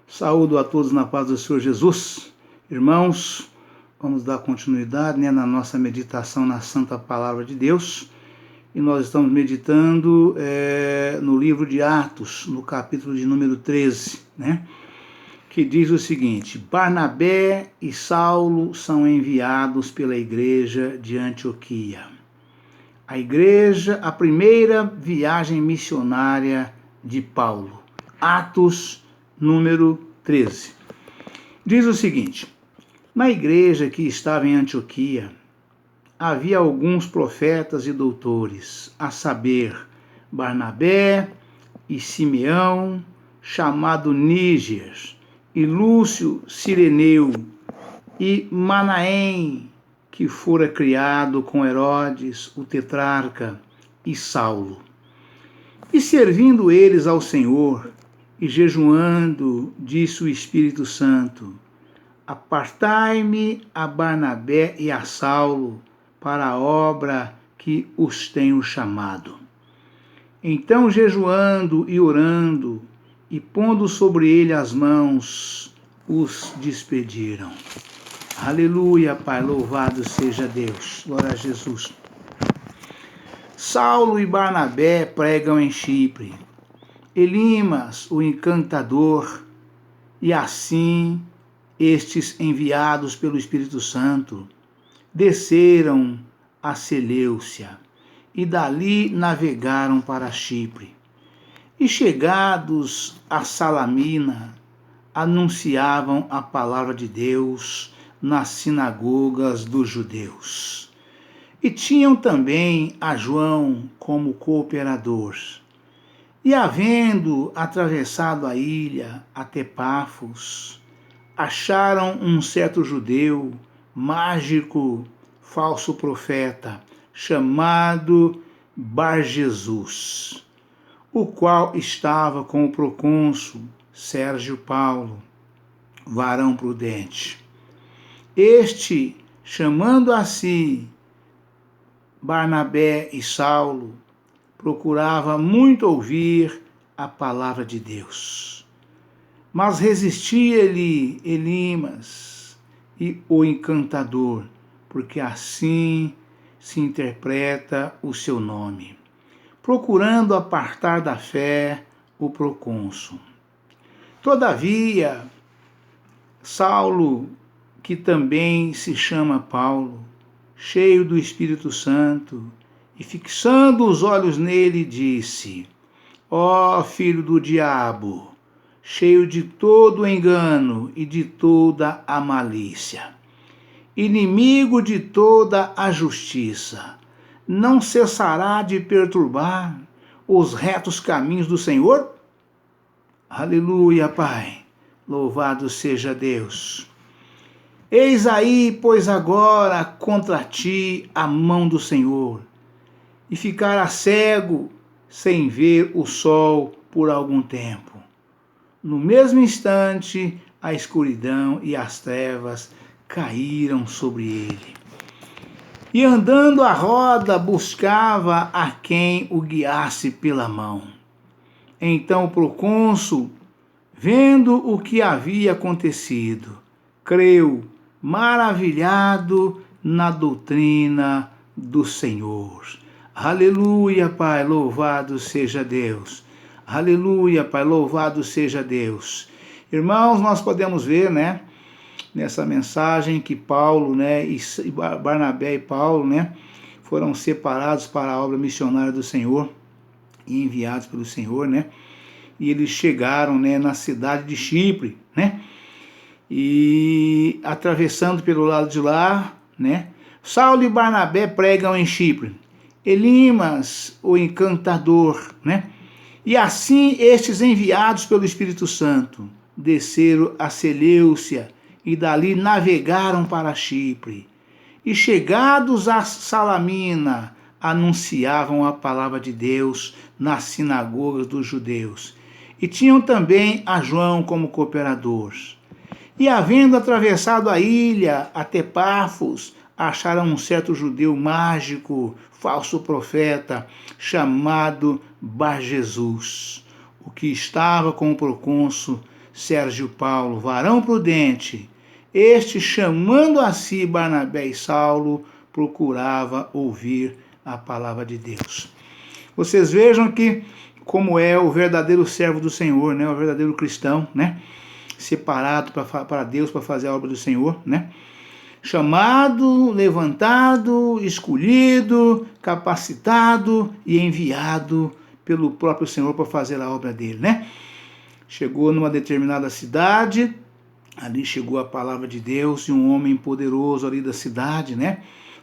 Saúdo a todos na paz do Senhor Jesus. Irmãos, vamos dar continuidade na nossa meditação na Santa Palavra de Deus. E nós estamos meditando no livro de Atos, no capítulo de número 13, que diz o seguinte: Barnabé e Saulo são enviados pela igreja de Antioquia. A primeira viagem missionária de Paulo. Atos número 13. Diz o seguinte: na igreja que estava em Antioquia, havia alguns profetas e doutores, a saber, Barnabé e Simeão, chamado Níger, e Lúcio Cireneu, e Manaém, que fora criado com Herodes, o tetrarca, e Saulo. E servindo eles ao Senhor, e jejuando, disse o Espírito Santo: apartai-me a Barnabé e a Saulo para a obra que os tenho chamado. Então, jejuando e orando, e pondo sobre ele as mãos, os despediram. Aleluia, Pai, louvado seja Deus. Glória a Jesus. Saulo e Barnabé pregam em Chipre. Elimas, o encantador, e assim estes, enviados pelo Espírito Santo, desceram a Seleucia e dali navegaram para Chipre. E chegados a Salamina, anunciavam a palavra de Deus nas sinagogas dos judeus. E tinham também a João como cooperador. E havendo atravessado a ilha até Pafos, acharam um certo judeu, mágico, falso profeta, chamado Bar-Jesus, o qual estava com o procônsul Sérgio Paulo, varão prudente. Este, chamando a si Barnabé e Saulo, procurava muito ouvir a palavra de Deus. Mas resistia-lhe Elimas e o encantador, porque assim se interpreta o seu nome, procurando apartar da fé o procônsul. Todavia, Saulo, que também se chama Paulo, cheio do Espírito Santo, e fixando os olhos nele, disse: ó filho do diabo, cheio de todo o engano e de toda a malícia, inimigo de toda a justiça, não cessará de perturbar os retos caminhos do Senhor? Aleluia, Pai, louvado seja Deus. Eis aí, pois agora, contra ti a mão do Senhor, e ficará cego, sem ver o sol por algum tempo. No mesmo instante, a escuridão e as trevas caíram sobre ele. E andando à roda, buscava a quem o guiasse pela mão. Então o procônsul, vendo o que havia acontecido, creu, maravilhado na doutrina do Senhor. Aleluia, Pai, louvado seja Deus. Aleluia, Pai, louvado seja Deus. Irmãos, nós podemos ver, nessa mensagem que Paulo, e Barnabé e Paulo, foram separados para a obra missionária do Senhor e enviados pelo Senhor, E eles chegaram, na cidade de Chipre, E atravessando pelo lado de lá, Saulo e Barnabé pregam em Chipre. Elimas, o encantador, E assim estes, enviados pelo Espírito Santo, desceram a Seleucia e dali navegaram para Chipre. E chegados a Salamina, anunciavam a palavra de Deus nas sinagogas dos judeus. E tinham também a João como cooperador. E havendo atravessado a ilha até Pafos, acharam um certo judeu mágico, falso profeta, chamado Bar-Jesus, o que estava com o procônsul Sérgio Paulo, varão prudente, este, chamando a si Barnabé e Saulo, procurava ouvir a palavra de Deus. Vocês vejam que como é o verdadeiro servo do Senhor, né? O verdadeiro cristão, né? Separado para Deus, para fazer a obra do Senhor, né? Chamado, levantado, escolhido, capacitado e enviado pelo próprio Senhor para fazer a obra dele, né? Chegou numa determinada cidade, ali chegou a palavra de Deus e um homem poderoso ali da cidade, né?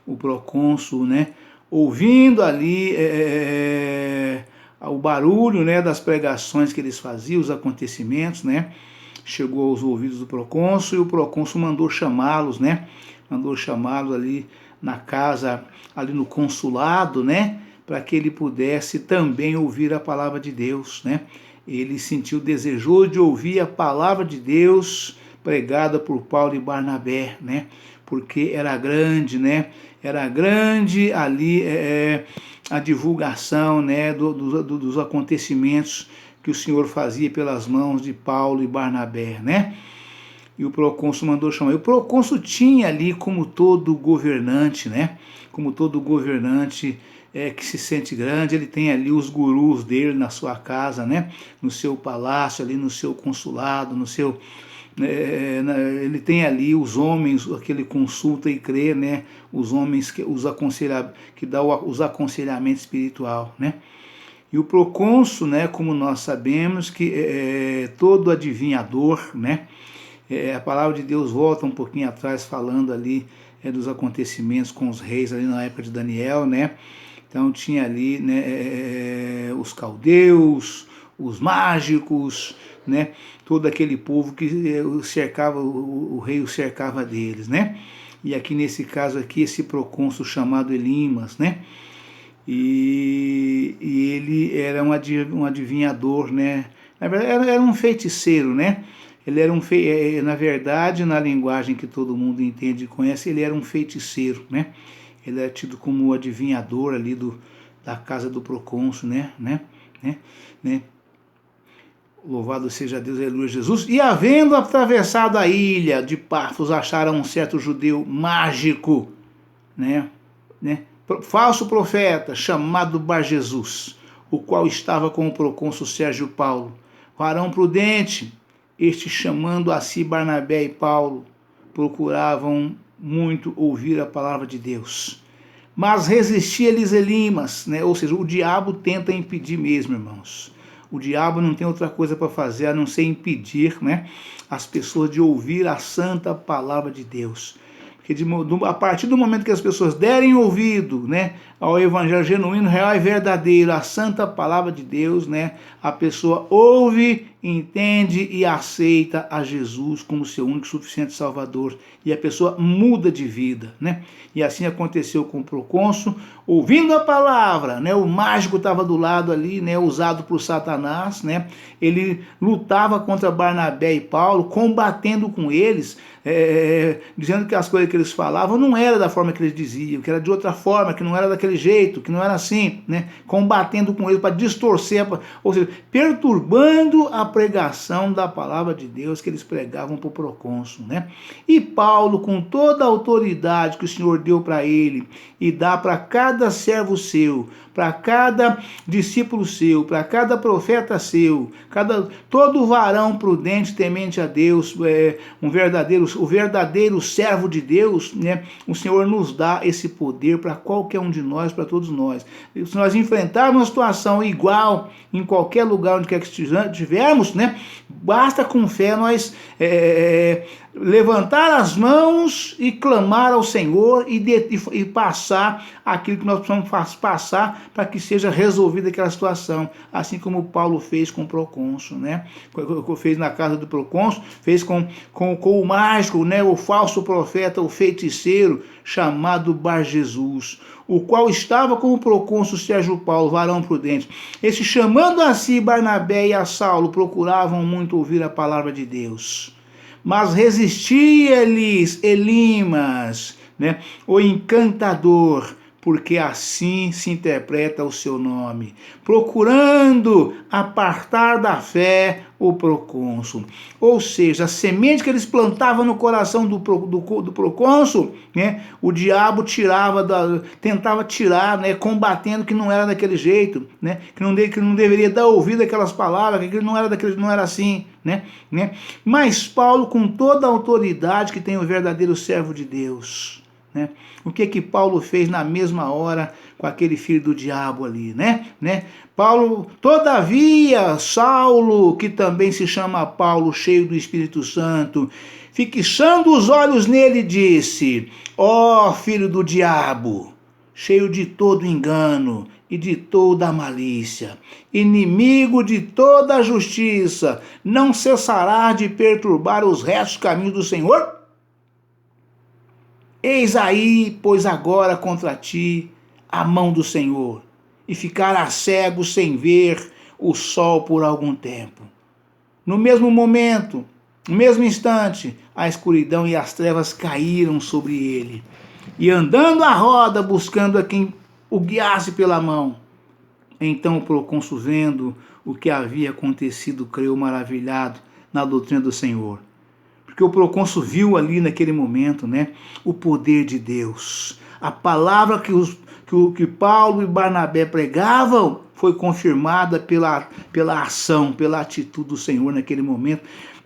O procônsul, né? Ouvindo ali o barulho, né, das pregações que eles faziam, os acontecimentos, né? Chegou aos ouvidos do procônsul e o procônsul mandou chamá-los, né? Mandou chamá-los ali na casa, ali no consulado, né? Para que ele pudesse também ouvir a palavra de Deus, né? Ele sentiu desejoso de ouvir a palavra de Deus pregada por Paulo e Barnabé, né? Porque era grande, né? Era grande ali a divulgação, né? Dos acontecimentos que o Senhor fazia pelas mãos de Paulo e Barnabé, né? E o procônsul mandou chamar. E o procônsul tinha ali, como todo governante, né? Como todo governante que se sente grande, ele tem ali os gurus dele na sua casa, né? No seu palácio, ali no seu consulado, no seu... ele tem ali os homens que ele consulta e crê, né? Os homens que dão os aconselhamentos espiritual, né? E o procônsul, né, como nós sabemos, que todo adivinhador, né, a palavra de Deus volta um pouquinho atrás falando ali dos acontecimentos com os reis ali na época de Daniel, né? Então tinha ali, né, os caldeus, os mágicos, né? Todo aquele povo que cercava, o rei o cercava deles, né? E aqui nesse caso aqui, esse procônsul chamado Elimas, né? E ele era um adivinhador, né? Na verdade, era um feiticeiro, né? Ele era na verdade, na linguagem que todo mundo entende e conhece, ele era um feiticeiro, né? Ele é tido como o adivinhador ali da casa do procônsul, né? Louvado seja Deus, aleluia, Jesus. E havendo atravessado a ilha de Pafos, acharam um certo judeu mágico, né? Falso profeta, chamado Bar-Jesus, o qual estava com o procônsul Sérgio Paulo, varão prudente. Este, chamando a si Barnabé e Paulo, procuravam muito ouvir a palavra de Deus. Mas resistia-lhes Elimas, né? Ou seja, o diabo tenta impedir mesmo, irmãos. O diabo não tem outra coisa para fazer a não ser impedir, né, as pessoas de ouvir a santa palavra de Deus. Porque a partir do momento que as pessoas derem ouvido, né, ao evangelho genuíno, real e verdadeiro, a santa palavra de Deus, né, a pessoa ouve, entende e aceita a Jesus como seu único e suficiente Salvador. E a pessoa muda de vida, né? E assim aconteceu com o procônsul, ouvindo a palavra, né? O mágico estava do lado ali, né? Usado por Satanás, né? Ele lutava contra Barnabé e Paulo, combatendo com eles, dizendo que as coisas que eles falavam não era da forma que eles diziam, que era de outra forma, que não era daquele jeito, que não era assim, né? Combatendo com eles para distorcer, ou seja, perturbando a pregação da palavra de Deus que eles pregavam para o procônsul, né? E Paulo, com toda a autoridade que o Senhor deu para ele e dá para cada servo seu, para cada discípulo seu, para cada profeta seu, todo varão prudente, temente a Deus, o verdadeiro servo de Deus, né? O Senhor nos dá esse poder para qualquer um de nós, para todos nós. Se nós enfrentarmos uma situação igual em qualquer lugar onde quer que estivermos, né? Basta com fé nós levantar as mãos e clamar ao Senhor e passar aquilo que nós precisamos passar para que seja resolvida aquela situação, assim como Paulo fez com o procônsul, né? Fez na casa do procônsul, fez com o mágico, né? O falso profeta, o feiticeiro chamado Bar-Jesus, o qual estava com o procônsul Sérgio Paulo, varão prudente. Esse, chamando a si Barnabé e a Saulo, procuravam muito ouvir a palavra de Deus. Mas resistia-lhes Elimas, né, o encantador, porque assim se interpreta o seu nome, procurando apartar da fé o procônsul. Ou seja, a semente que eles plantavam no coração do procônsul, né, o diabo tentava tirar, né, combatendo que não era daquele jeito, né, que não deveria dar ouvido àquelas palavras, que não era assim, né. Mas Paulo, com toda a autoridade que tem o verdadeiro servo de Deus, né, o que Paulo fez na mesma hora com aquele filho do diabo ali, né? Paulo, todavia, Saulo, que também se chama Paulo, cheio do Espírito Santo, fixando os olhos nele, disse: ó filho do diabo, cheio de todo engano e de toda a malícia, inimigo de toda a justiça, não cessará de perturbar os restos caminhos do Senhor? Eis aí, pois agora contra ti a mão do Senhor, e ficará cego sem ver o sol por algum tempo. No mesmo momento, no mesmo instante, a escuridão e as trevas caíram sobre ele, e andando à roda, buscando a quem o guiasse pela mão. Então o procônsul, vendo o que havia acontecido, creu maravilhado na doutrina do Senhor. Porque o procônsul viu ali naquele momento, né, o poder de Deus. A palavra que Paulo e Barnabé pregavam foi confirmada pela ação, pela atitude do Senhor naquele momento,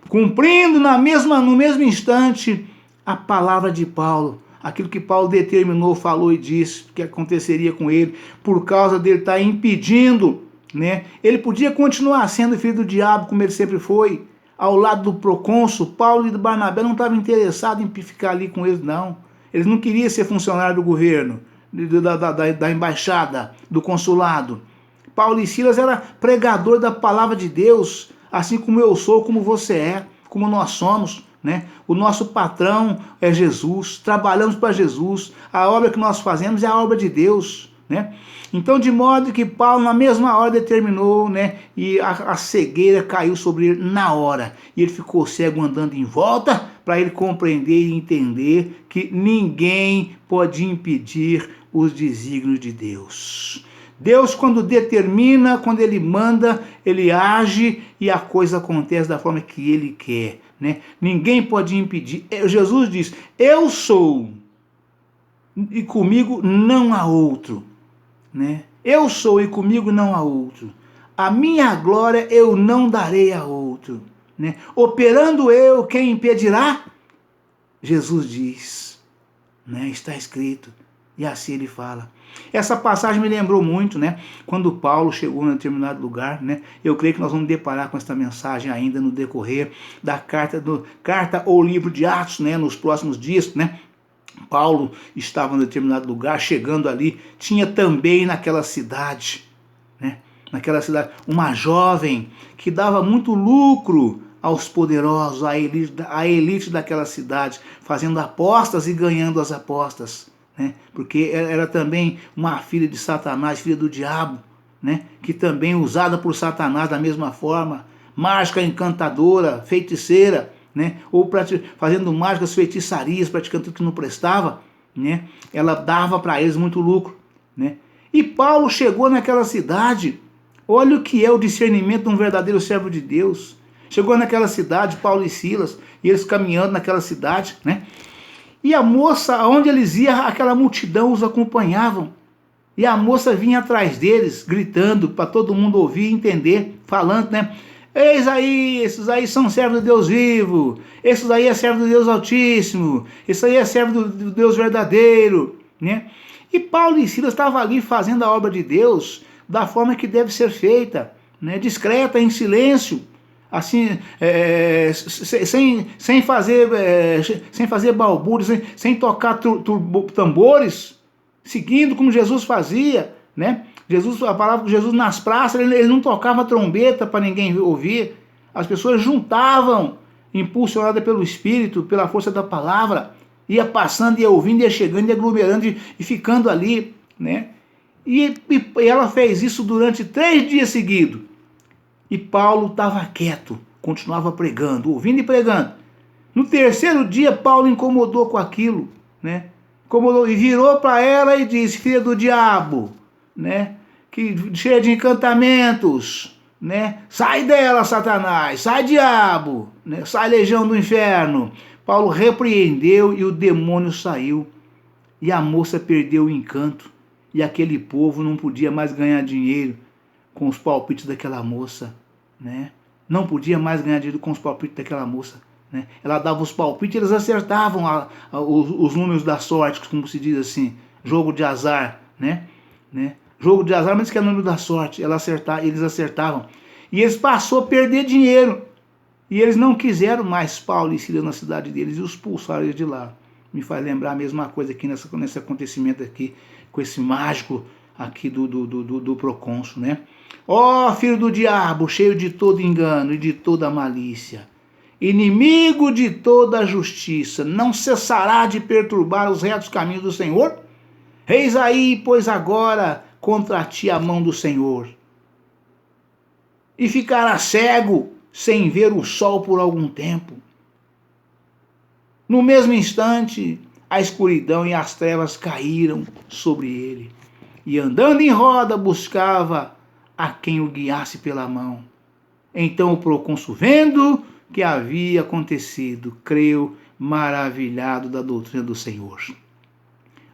cumprindo no mesmo instante a palavra de Paulo, aquilo que Paulo determinou, falou e disse que aconteceria com ele, por causa dele estar impedindo, né? Ele podia continuar sendo filho do diabo, como ele sempre foi, ao lado do procônsul. Paulo e Barnabé não estavam interessados em ficar ali com eles, não. Eles não queriam ser funcionário do governo, da embaixada, do consulado. Paulo e Silas era pregador da palavra de Deus, assim como eu sou, como você é, como nós somos, né? O nosso patrão é Jesus, trabalhamos para Jesus, a obra que nós fazemos é a obra de Deus, né? Então, de modo que Paulo, na mesma hora, determinou, né, e a cegueira caiu sobre ele na hora. E ele ficou cego, andando em volta, para ele compreender e entender que ninguém pode impedir os desígnios de Deus. Deus, quando determina, quando ele manda, ele age e a coisa acontece da forma que ele quer, né? Ninguém pode impedir. Jesus diz: eu sou, e comigo não há outro. Né? Eu sou e comigo não há outro. A minha glória eu não darei a outro. Né? Operando eu, quem impedirá? Jesus diz, né? Está escrito, e assim ele fala. Essa passagem me lembrou muito, né? Quando Paulo chegou em determinado lugar, né? Eu creio que nós vamos deparar com esta mensagem ainda no decorrer da carta ou livro de Atos, né? Nos próximos dias, né? Paulo estava em determinado lugar, chegando ali, tinha também naquela cidade, né? Uma jovem que dava muito lucro aos poderosos, à elite daquela cidade, fazendo apostas e ganhando as apostas, né? Porque era também uma filha de Satanás, filha do diabo, né? Que também usada por Satanás da mesma forma, mágica, encantadora, feiticeira, né? Ou fazendo mágicas, feitiçarias, praticando tudo que não prestava, né? Ela dava para eles muito lucro, né? E Paulo chegou naquela cidade. Olha o que é o discernimento de um verdadeiro servo de Deus. Chegou naquela cidade, Paulo e Silas, e eles caminhando naquela cidade, né? E a moça, aonde eles iam, aquela multidão os acompanhavam. E a moça vinha atrás deles, gritando para todo mundo ouvir e entender, falando, né? Eis aí, esses aí são servos de Deus vivo, esses aí é servo do Deus Altíssimo, esse aí é servo do Deus verdadeiro, né? E Paulo e Silas estavam ali fazendo a obra de Deus da forma que deve ser feita, né? Discreta, em silêncio, assim, sem fazer balbúrdios, sem tocar tambores, seguindo como Jesus fazia, né? A palavra de Jesus nas praças, ele não tocava trombeta para ninguém ouvir. As pessoas juntavam, impulsionadas pelo Espírito, pela força da palavra, ia passando, ia ouvindo, ia chegando, ia aglomerando e ficando ali, né? E ela fez isso durante 3 dias seguidos. E Paulo estava quieto, continuava pregando, ouvindo e pregando. No 3º dia, Paulo incomodou com aquilo, né? e virou para ela e disse: filha do diabo, né? Que cheia de encantamentos, né? Sai dela, Satanás, sai diabo, né? Sai legião do inferno. Paulo repreendeu e o demônio saiu. E a moça perdeu o encanto. E aquele povo não podia mais ganhar dinheiro com os palpites daquela moça, né? Não podia mais ganhar dinheiro com os palpites daquela moça, né? Ela dava os palpites e eles acertavam os números da sorte, como se diz assim, jogo de azar, né? Jogo de azar, mas que é o número da sorte. Eles acertavam. E eles passaram a perder dinheiro. E eles não quiseram mais Paulo e Silas na cidade deles e os expulsaram de lá. Me faz lembrar a mesma coisa aqui nesse acontecimento aqui, com esse mágico aqui do procônsul, né? Ó, filho do diabo, cheio de todo engano e de toda malícia, inimigo de toda a justiça, não cessará de perturbar os retos caminhos do Senhor? Eis aí, pois agora, contra ti a mão do Senhor, e ficará cego, sem ver o sol por algum tempo. No mesmo instante, a escuridão e as trevas caíram sobre ele, e andando em roda buscava a quem o guiasse pela mão. Então o procônsul, vendo que havia acontecido, creu, maravilhado da doutrina do Senhor.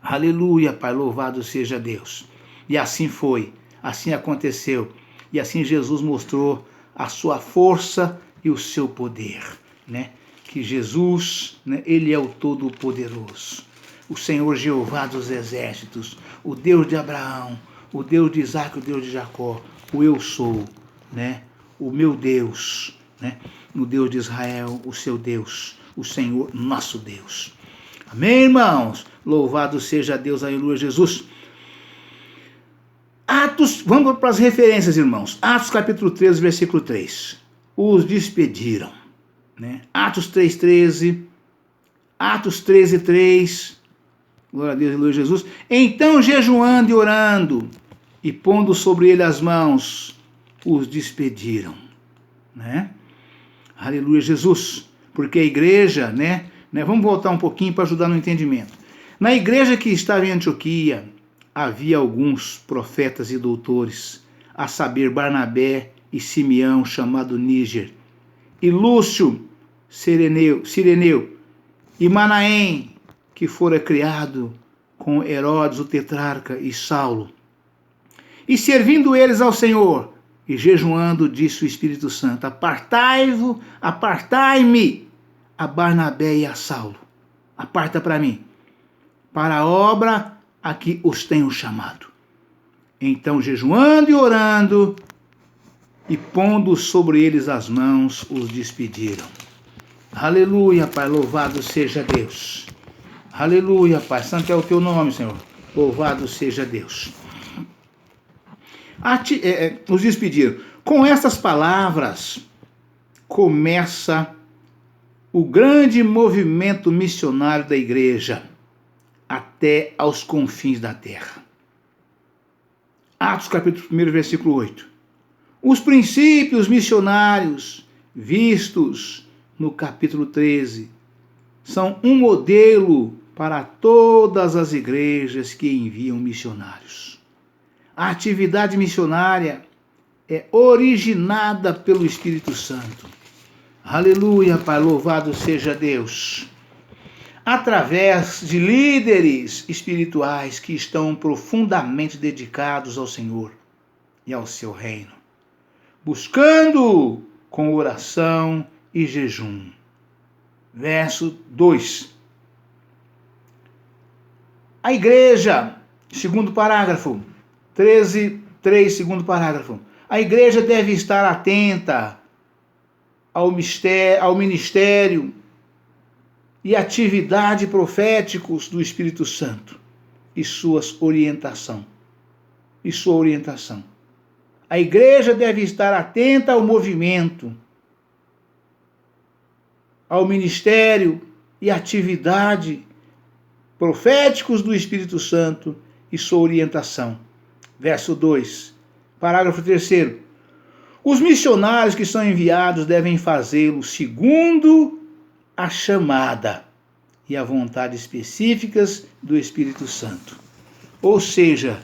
Aleluia, Pai, louvado seja Deus. E assim foi, assim aconteceu, e assim Jesus mostrou a sua força e o seu poder, né? Que Jesus, né, ele é o Todo-Poderoso, o Senhor Jeová dos Exércitos, o Deus de Abraão, o Deus de Isaac, o Deus de Jacó, o Eu Sou, né? O meu Deus, né? O Deus de Israel, o seu Deus, o Senhor, nosso Deus. Amém, irmãos? Louvado seja Deus, aleluia, Jesus. Atos, vamos para as referências, irmãos. Atos capítulo 13, versículo 3. Os despediram, né? Atos 3:13, Atos 13:3. Glória a Deus, aleluia, Jesus. Então, jejuando e orando, e pondo sobre ele as mãos, os despediram, né? Aleluia, Jesus. Porque a igreja, né? Vamos voltar um pouquinho para ajudar no entendimento. Na igreja que estava em Antioquia, havia alguns profetas e doutores, a saber, Barnabé e Simeão, chamado Níger, e Lúcio, Cireneu, e Manaém, que fora criado com Herodes, o tetrarca, e Saulo. E servindo eles ao Senhor, e jejuando, disse o Espírito Santo: apartai-me a Barnabé e a Saulo, aparta para mim, para a obra a que os tenho chamado. Então, jejuando e orando, e pondo sobre eles as mãos, os despediram. Aleluia, Pai, louvado seja Deus. Aleluia, Pai, santo é o teu nome, Senhor. Louvado seja Deus. Os despediram. Com essas palavras, começa o grande movimento missionário da igreja até aos confins da terra. Atos capítulo 1, versículo 8. Os princípios missionários vistos no capítulo 13 são um modelo para todas as igrejas que enviam missionários. A atividade missionária é originada pelo Espírito Santo. Aleluia, Pai, louvado seja Deus. Através de líderes espirituais que estão profundamente dedicados ao Senhor e ao seu reino, buscando com oração e jejum. Verso 2. A igreja, segundo parágrafo, 13:3, segundo parágrafo. A igreja deve estar atenta ao ministério e atividade proféticos do Espírito Santo e sua orientação. A igreja deve estar atenta ao movimento, ao ministério e atividade proféticos do Espírito Santo e sua orientação. Verso 2, parágrafo 3. Os missionários que são enviados devem fazê-lo segundo a chamada e a vontade específicas do Espírito Santo. Ou seja,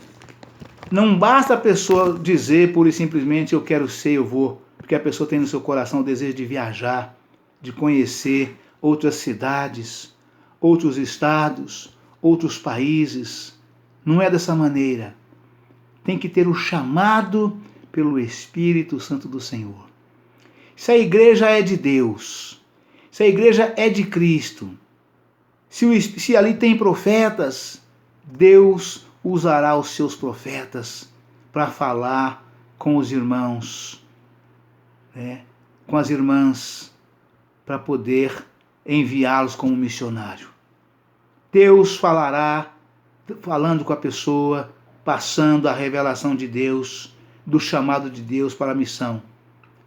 não basta a pessoa dizer pura e simplesmente eu quero ser, eu vou, porque a pessoa tem no seu coração o desejo de viajar, de conhecer outras cidades, outros estados, outros países. Não é dessa maneira. Tem que ter o chamado pelo Espírito Santo do Senhor. Se a igreja é de Deus, se a igreja é de Cristo, se ali tem profetas, Deus usará os seus profetas para falar com os irmãos, com as irmãs, para poder enviá-los como missionário. Deus falará, falando com a pessoa, passando a revelação de Deus, do chamado de Deus para a missão.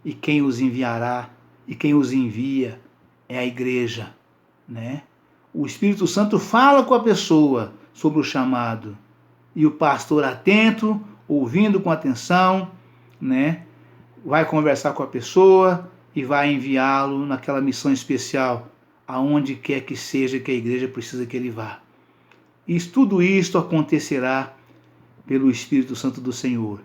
E quem os enviará e quem os envia é a igreja, O Espírito Santo fala com a pessoa sobre o chamado. E o pastor atento, ouvindo com atenção, vai conversar com a pessoa e vai enviá-lo naquela missão especial, aonde quer que seja que a igreja precisa que ele vá. E tudo isto acontecerá pelo Espírito Santo do Senhor.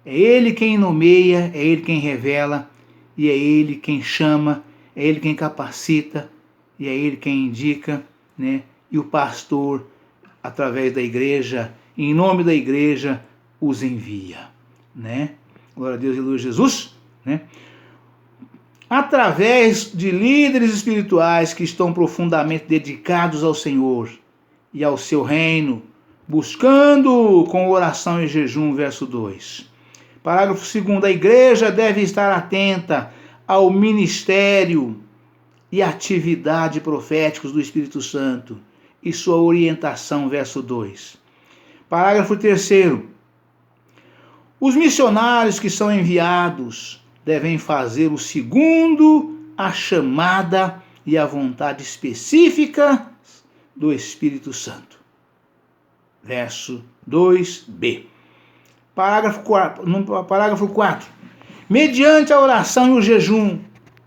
É Ele quem nomeia, é Ele quem revela, e é Ele quem chama, é Ele quem capacita, e é Ele quem indica, E o pastor, através da igreja, em nome da igreja, os envia, Glória a Deus e aleluia Jesus, Através de líderes espirituais que estão profundamente dedicados ao Senhor e ao seu reino, buscando com oração e jejum, verso 2. Parágrafo 2º, a igreja deve estar atenta ao ministério e atividade proféticos do Espírito Santo e sua orientação, verso 2. Parágrafo 3º, os missionários que são enviados devem fazer o segundo a chamada e a vontade específica do Espírito Santo. Verso 2b. Parágrafo 4. Mediante a oração e o jejum,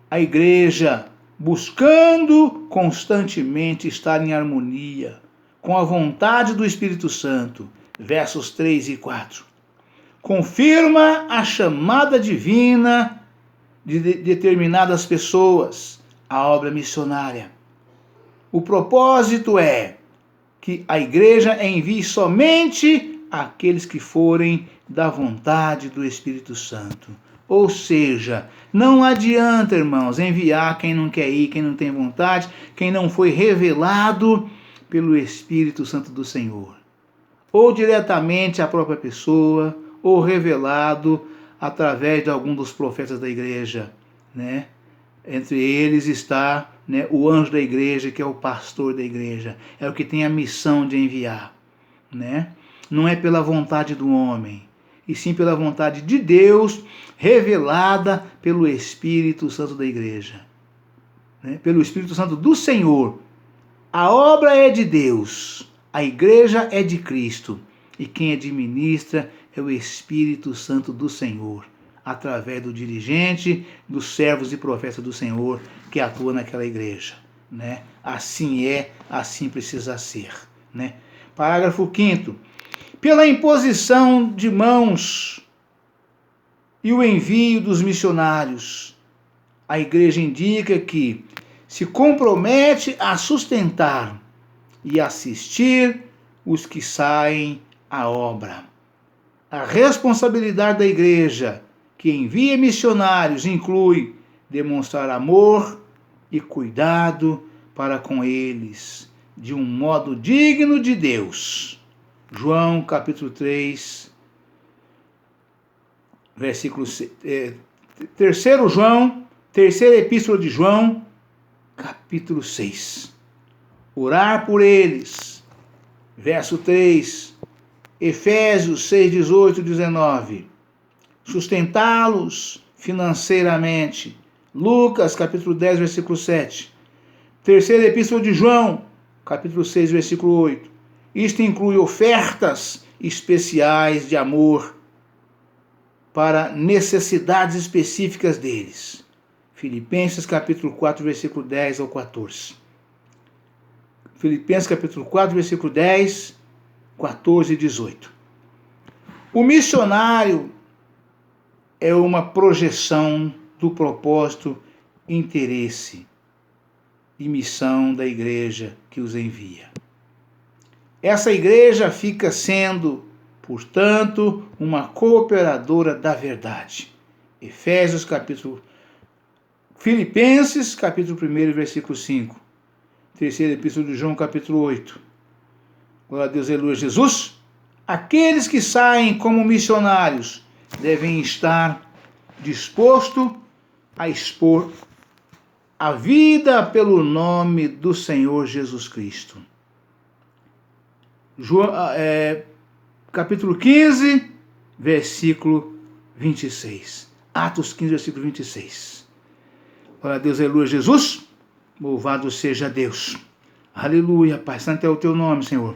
a igreja, buscando constantemente estar em harmonia com a vontade do Espírito Santo, versos 3 e 4, confirma a chamada divina de determinadas pessoas à obra missionária. O propósito é que a igreja envie somente aqueles que forem da vontade do Espírito Santo. Ou seja, não adianta, irmãos, enviar quem não quer ir, quem não tem vontade, quem não foi revelado pelo Espírito Santo do Senhor. Ou diretamente à própria pessoa, ou revelado através de algum dos profetas da igreja, Entre eles está, o anjo da igreja, que é o pastor da igreja, é o que tem a missão de enviar, Não é pela vontade do homem, e sim pela vontade de Deus, revelada pelo Espírito Santo da igreja, pelo Espírito Santo do Senhor. A obra é de Deus, a igreja é de Cristo, e quem administra é o Espírito Santo do Senhor, através do dirigente, dos servos e profetas do Senhor que atua naquela igreja, Assim é, assim precisa ser, Parágrafo 5º. Pela imposição de mãos e o envio dos missionários, a igreja indica que se compromete a sustentar e assistir os que saem à obra. A responsabilidade da igreja que envia missionários inclui demonstrar amor e cuidado para com eles, de um modo digno de Deus. João capítulo 3, versículo 6. Terceira epístola de João, capítulo 6. Orar por eles. Verso 3. Efésios 6, 18 e 19. Sustentá-los financeiramente. Lucas capítulo 10, versículo 7. Terceira epístola de João, capítulo 6, versículo 8. Isto inclui ofertas especiais de amor para necessidades específicas deles. Filipenses capítulo 4, versículo 10 ao 14. Filipenses capítulo 4, versículo 10, 14 e 18. O missionário é uma projeção do propósito, interesse e missão da igreja que os envia. Essa igreja fica sendo, portanto, uma cooperadora da verdade. Filipenses, capítulo 1, versículo 5. Terceira epístola de João, capítulo 8. Glória a Deus, aleluia, Jesus. Aqueles que saem como missionários devem estar dispostos a expor a vida pelo nome do Senhor Jesus Cristo. Capítulo 15, versículo 26. Atos 15, versículo 26. Glória a Deus, aleluia, Jesus. Louvado seja Deus. Aleluia, Pai. Santo é o teu nome, Senhor.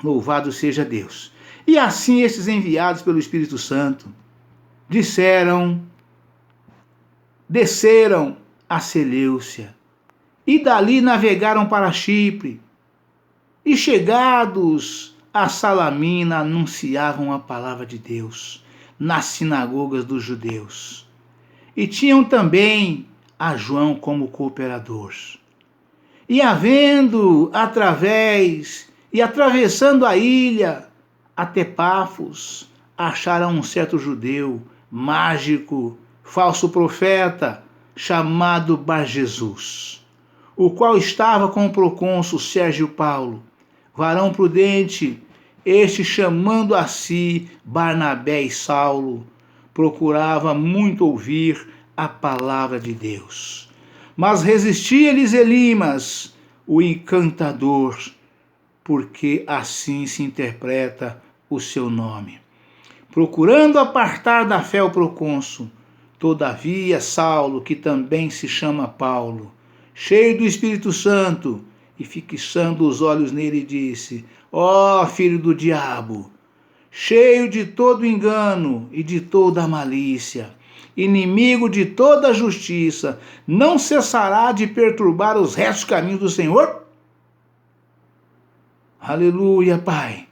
Louvado seja Deus. E assim estes enviados pelo Espírito Santo desceram a Seleucia e dali navegaram para Chipre e chegados a Salamina anunciavam a palavra de Deus nas sinagogas dos judeus. E tinham também a João como cooperador. E atravessando a ilha até Pafos, acharam um certo judeu, mágico, falso profeta, chamado Bar-Jesus, o qual estava com o procônsul Sérgio Paulo, varão prudente, este chamando a si Barnabé e Saulo, procurava muito ouvir a palavra de Deus. Mas resistia-lhes Elimas, o encantador, porque assim se interpreta o seu nome. Procurando apartar da fé o procônsul, todavia Saulo, que também se chama Paulo, cheio do Espírito Santo, e fixando os olhos nele, disse: ó filho do diabo, cheio de todo engano e de toda malícia, inimigo de toda a justiça, não cessará de perturbar os restos caminhos do Senhor? Aleluia, Pai.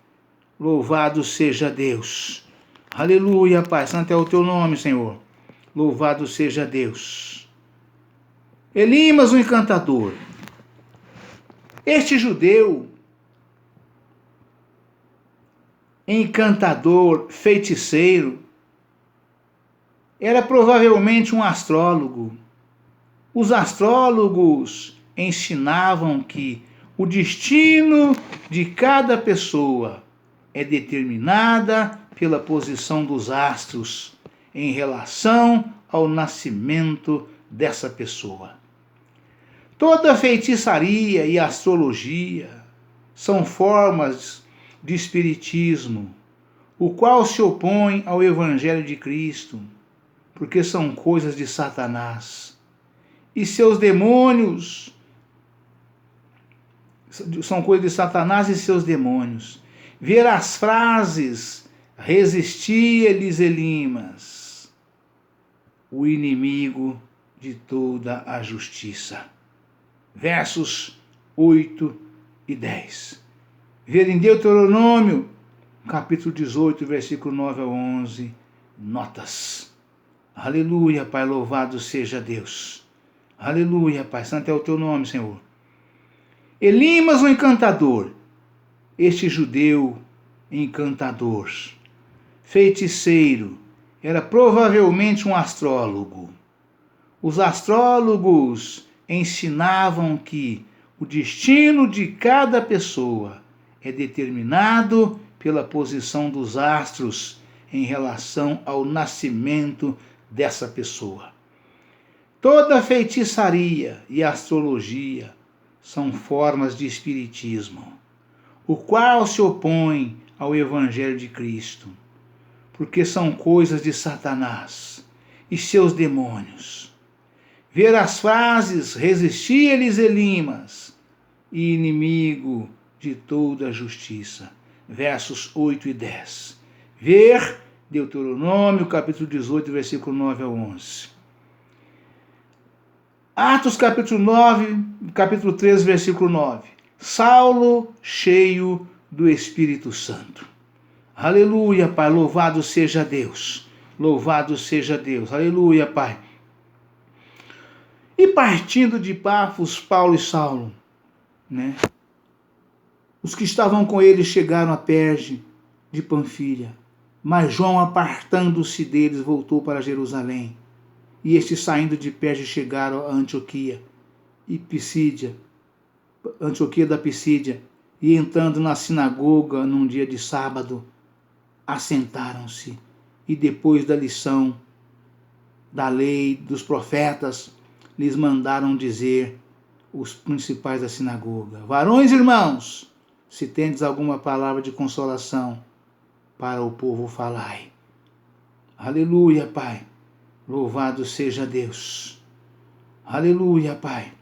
Louvado seja Deus. Aleluia, Pai. Santo é o teu nome, Senhor. Louvado seja Deus. Elimas, o encantador. Este judeu, encantador, feiticeiro, era provavelmente um astrólogo. Os astrólogos ensinavam que o destino de cada pessoa é determinada pela posição dos astros em relação ao nascimento dessa pessoa. Toda feitiçaria e astrologia são formas de espiritismo, o qual se opõe ao Evangelho de Cristo, porque são coisas de Satanás. E seus demônios são coisas de Satanás e seus demônios. Ver as frases: resistia-lhes Elimas, o inimigo de toda a justiça. Versos 8 e 10. Ver em Deuteronômio, capítulo 18, versículo 9 a 11, notas. Aleluia, Pai, louvado seja Deus. Aleluia, Pai, santo é o teu nome, Senhor. Elimas, o encantador, este judeu encantador, feiticeiro, era provavelmente um astrólogo. Os astrólogos ensinavam que o destino de cada pessoa é determinado pela posição dos astros em relação ao nascimento dessa pessoa. Toda feitiçaria e astrologia são formas de espiritismo, o qual se opõe ao Evangelho de Cristo, porque são coisas de Satanás e seus demônios. Ver as frases: resistia-lhes Elimas, e inimigo de toda a justiça. Versos 8 e 10. Ver Deuteronômio, capítulo 18, versículo 9 a 11. Atos, capítulo 13, versículo 9. Saulo cheio do Espírito Santo. Aleluia, Pai, louvado seja Deus. Louvado seja Deus. Aleluia, Pai. E partindo de Pafos, Paulo e Saulo, né? Os que estavam com ele chegaram a Perge de Panfilha, mas João, apartando-se deles, voltou para Jerusalém. E estes, saindo de Perge, chegaram a Antioquia da Pisídia, e entrando na sinagoga num dia de sábado, assentaram-se, e depois da lição da lei dos profetas, lhes mandaram dizer os principais da sinagoga: varões irmãos, se tendes alguma palavra de consolação para o povo, falai. Aleluia, Pai. Louvado seja Deus. Aleluia, Pai.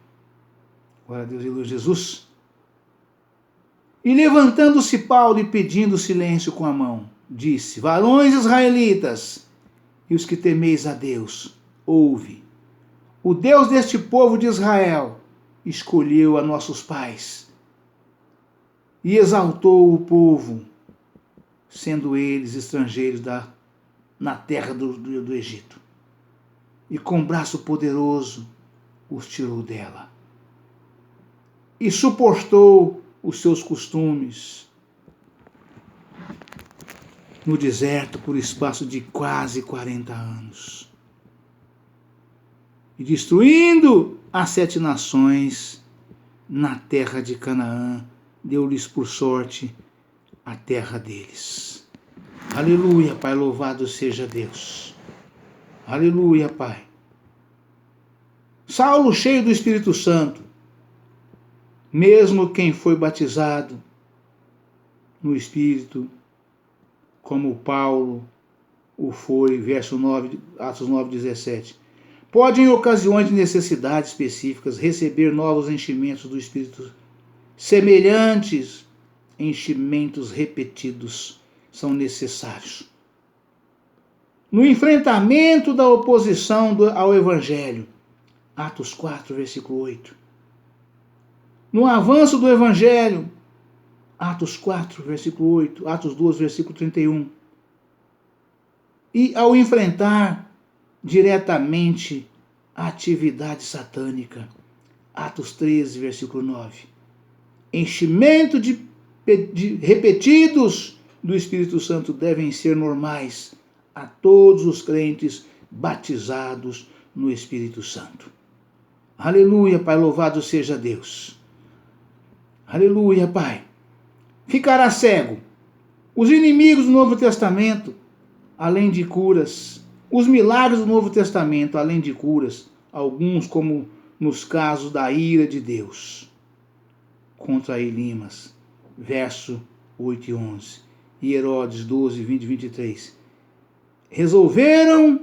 Glória a Deus e Deus Jesus. E levantando-se Paulo e pedindo silêncio com a mão, disse: varões israelitas, e os que temeis a Deus, ouve. O Deus deste povo de Israel escolheu a nossos pais e exaltou o povo, sendo eles estrangeiros na terra do Egito. E com braço poderoso os tirou dela. E suportou os seus costumes no deserto por espaço de quase 40 anos. E destruindo as 7 nações na terra de Canaã, deu-lhes por sorte a terra deles. Aleluia, Pai, louvado seja Deus. Aleluia, Pai. Saulo, cheio do Espírito Santo, mesmo quem foi batizado no Espírito, como Paulo o foi, verso 9, Atos 9:17, pode, em ocasiões de necessidades específicas, receber novos enchimentos do Espírito. Semelhantes enchimentos repetidos são necessários no enfrentamento da oposição ao Evangelho. Atos 4, versículo 8. No avanço do Evangelho. Atos 4, versículo 8. Atos 2, versículo 31. E ao enfrentar diretamente a atividade satânica. Atos 13, versículo 9. Enchimento de repetidos do Espírito Santo devem ser normais a todos os crentes batizados no Espírito Santo. Aleluia, Pai, louvado seja Deus. Aleluia, Pai. Ficará cego. Os inimigos do Novo Testamento, além de curas. Os milagres do Novo Testamento, além de curas. Alguns, como nos casos da ira de Deus contra Elimas, verso 8 e 11. E Herodes 12, 20 e 23. Envolveram